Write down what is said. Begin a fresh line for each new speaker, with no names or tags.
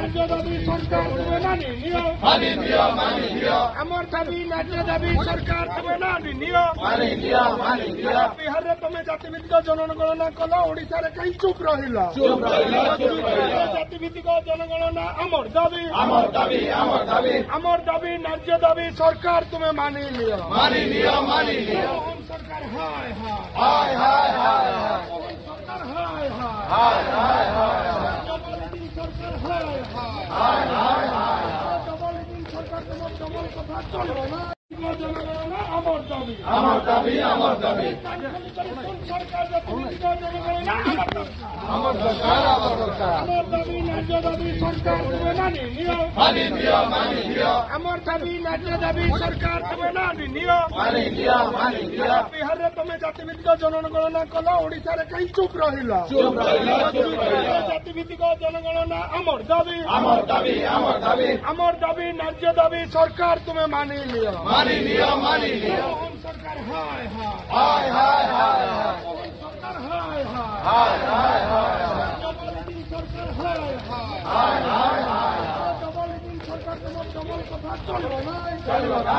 ন্যায্য দাবি সরকার তুমি মানি নিও আমার দাবি ন্যায্য দাবি সরকার তুমি মানি নিও বিহারে তুমি জাতিভিত্তিক জনগণনা কল ওড়িশারে কাই চুপ রহিল জাতিভিত্তিক জনগণনা আমার দাবি ন্যায্য দাবি সরকার তুমি মানি নিও সরকার হায় সরকার সরকার তোমার দমন কথা চলবে না জনগণনা আমার দাবি সরকার জাতিভিত্তিক জনগণনা আমার দাবি ন্যায্য দাবি সরকার তুমি মানি নিও আমার দাবি ন্যায্য দাবি সরকার তুমি মানি নিও বিহারে তুমি জাতিভিত্তিক জনগণনা কল ওড়িশারে কাই চুপ রহিল জাতিভিত্তিক জনগণনা আমার দাবি ন্যায্য দাবি সরকার তুমি মানি নিও সরকার হায় সরকার তোমার দমন কথা চলবে না